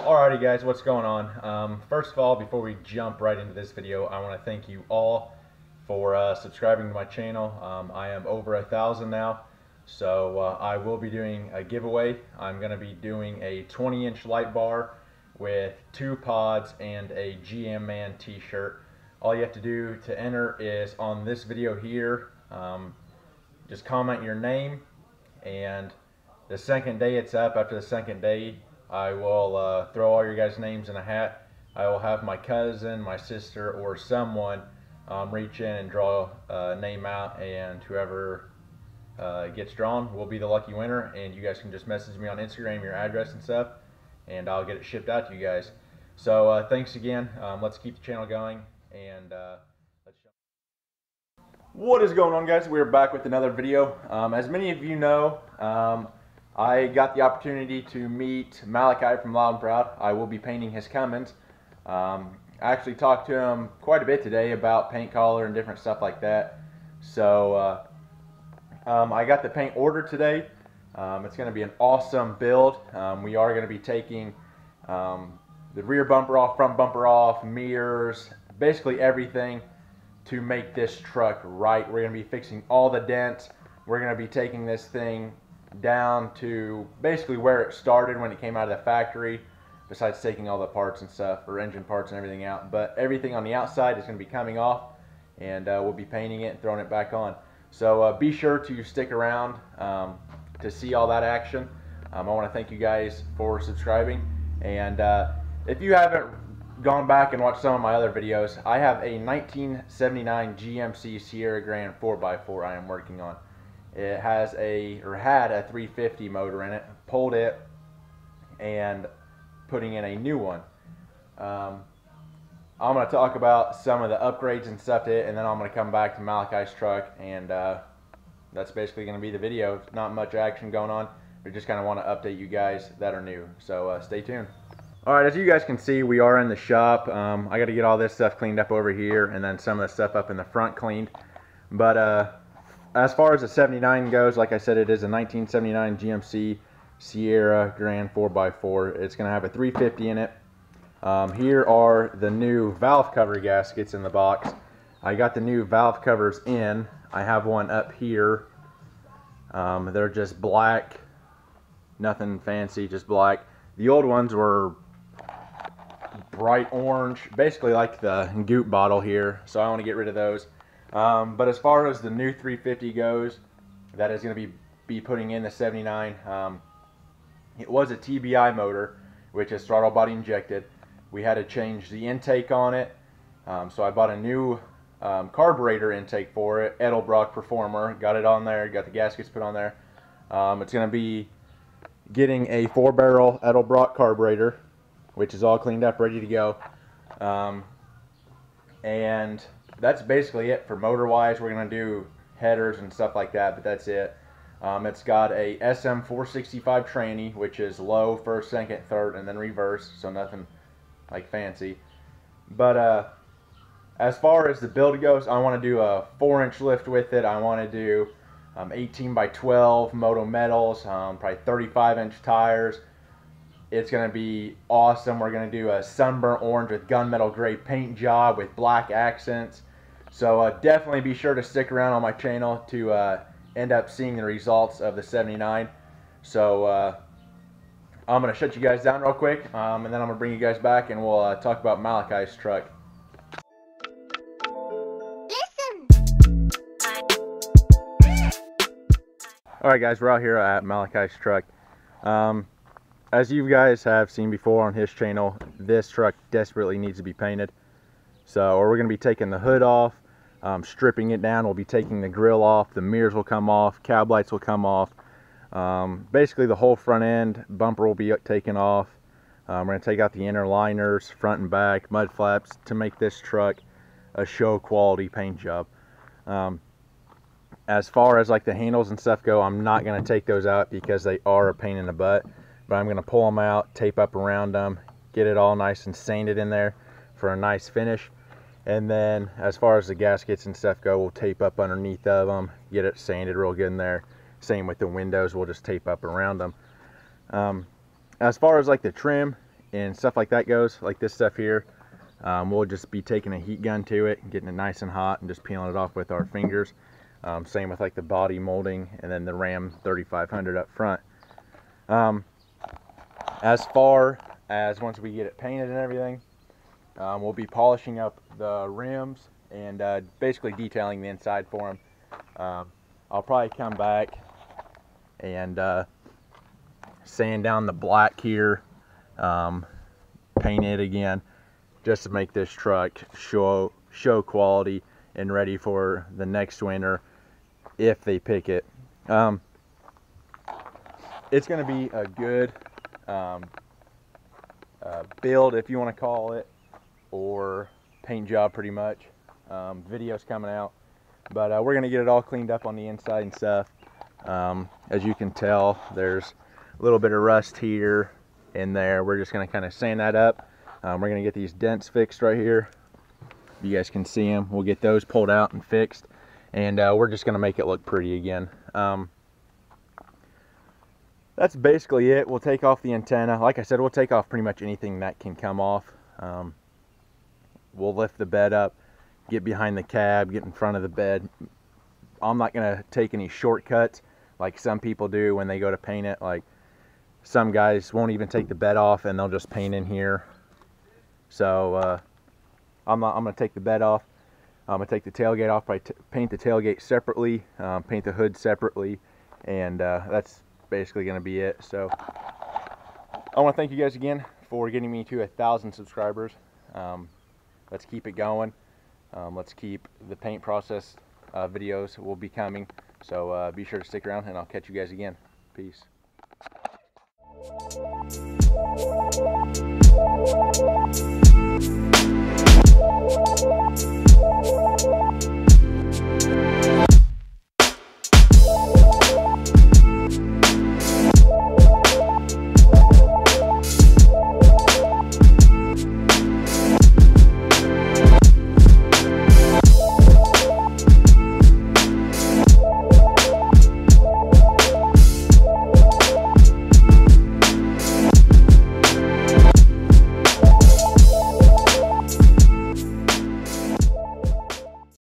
Alrighty guys, what's going on? First of all, before we jump right into this video, I want to thank you all for subscribing to my channel. I am over 1,000 now, so I will be doing a giveaway. I'm going to be doing a 20-inch light bar with 2 pods and a GM Man t-shirt. All you have to do to enter is on this video here, just comment your name, and the second day it's up, after the second day, I will throw all your guys' names in a hat. I will have my cousin, my sister, or someone reach in and draw a name out, and whoever gets drawn will be the lucky winner. And you guys can just message me on Instagram your address and stuff, and I'll get it shipped out to you guys. So thanks again. Let's keep the channel going, and let's jump. What is going on, guys? We're back with another video. As many of you know, I got the opportunity to meet Malachi from Loud N Proud. I will be painting his Cummins. I actually talked to him quite a bit today about paint color and different stuff like that. So I got the paint ordered today. It's going to be an awesome build. We are going to be taking the rear bumper off, front bumper off, mirrors, basically everything to make this truck right. We're going to be fixing all the dents. We're going to be taking this thing down to basically where it started when it came out of the factory, besides taking all the parts and stuff, or engine parts and everything out. But everything on the outside is going to be coming off, and we'll be painting it and throwing it back on. So be sure to stick around to see all that action. I want to thank you guys for subscribing, and if you haven't gone back and watched some of my other videos, I have a 1979 GMC Sierra Grand 4x4 I am working on. It has had a 350 motor in it. Pulled it and putting in a new one. I'm going to talk about some of the upgrades and stuff to it, and then I'm going to come back to Malachi's truck, and that's basically going to be the video. Not much action going on. We just kind of want to update you guys that are new. So stay tuned. Alright, as you guys can see, we are in the shop. I got to get all this stuff cleaned up over here, and then some of the stuff up in the front cleaned. But as far as the 79 goes, like I said, it is a 1979 GMC Sierra Grand 4x4. It's going to have a 350 in it. Here are the new valve cover gaskets in the box. I got the new valve covers in. I have one up here. They're just black. Nothing fancy, just black. The old ones were bright orange, basically like the goop bottle here, so I want to get rid of those. But as far as the new 350 goes, that is going to be putting in the 79. It was a TBI motor, which is throttle body injected. We had to change the intake on it, so I bought a new carburetor intake for it, Edelbrock Performer. Got it on there, got the gaskets put on there. It's going to be getting a 4-barrel Edelbrock carburetor, which is all cleaned up, ready to go. And that's basically it for motor wise. We're going to do headers and stuff like that, but that's it. It's got a SM465 tranny, which is low, first, second, third, and then reverse, so nothing like fancy. But as far as the build goes, I want to do a 4-inch lift with it. I want to do 18 by 12 moto metals, probably 35-inch tires. It's going to be awesome. We're going to do a sunburnt orange with gunmetal gray paint job with black accents. So definitely be sure to stick around on my channel to end up seeing the results of the 79. So I'm going to shut you guys down real quick, and then I'm going to bring you guys back, and we'll talk about Malachi's truck. Alright guys, we're out here at Malachi's truck. As you guys have seen before on his channel, this truck desperately needs to be painted. So we're going to be taking the hood off, stripping it down. We'll be taking the grill off, the mirrors will come off, cab lights will come off. Basically the whole front end bumper will be taken off. We're going to take out the inner liners, front and back, mud flaps, to make this truck a show quality paint job. As far as like the handles and stuff go, I'm not going to take those out because they are a pain in the butt. But I'm going to pull them out, tape up around them, get it all nice and sanded in there for a nice finish. And then as far as the gaskets and stuff go, we'll tape up underneath of them, get it sanded real good in there. Same with the windows, we'll just tape up around them. As far as like the trim, and stuff like that goes, like this stuff here, we'll just be taking a heat gun to it, getting it nice and hot, and just peeling it off with our fingers. Same with like the body molding and then the Ram 3500 up front. As far as once we get it painted and everything, we'll be polishing up the rims and basically detailing the inside for them. I'll probably come back and sand down the black here, paint it again, just to make this truck show quality and ready for the next winter if they pick it. It's going to be a good build, if you want to call it, or paint job pretty much. Videos coming out, but we're going to get it all cleaned up on the inside and stuff. As you can tell, there's a little bit of rust here and there. We're just going to kind of sand that up. We're going to get these dents fixed right here. You guys can see them. We'll get those pulled out and fixed, and we're just going to make it look pretty again. That's basically it. We'll take off the antenna. Like I said, we'll take off pretty much anything that can come off. We'll lift the bed up, get behind the cab, get in front of the bed. I'm not going to take any shortcuts like some people do when they go to paint it. Like, some guys won't even take the bed off and they'll just paint in here. So I'm going to take the bed off. I'm going to take the tailgate off. I paint the tailgate separately, paint the hood separately, and that's basically going to be it. So I want to thank you guys again for getting me to 1,000 subscribers. Let's keep it going. Let's keep the paint process videos will be coming. So be sure to stick around, and I'll catch you guys again. Peace.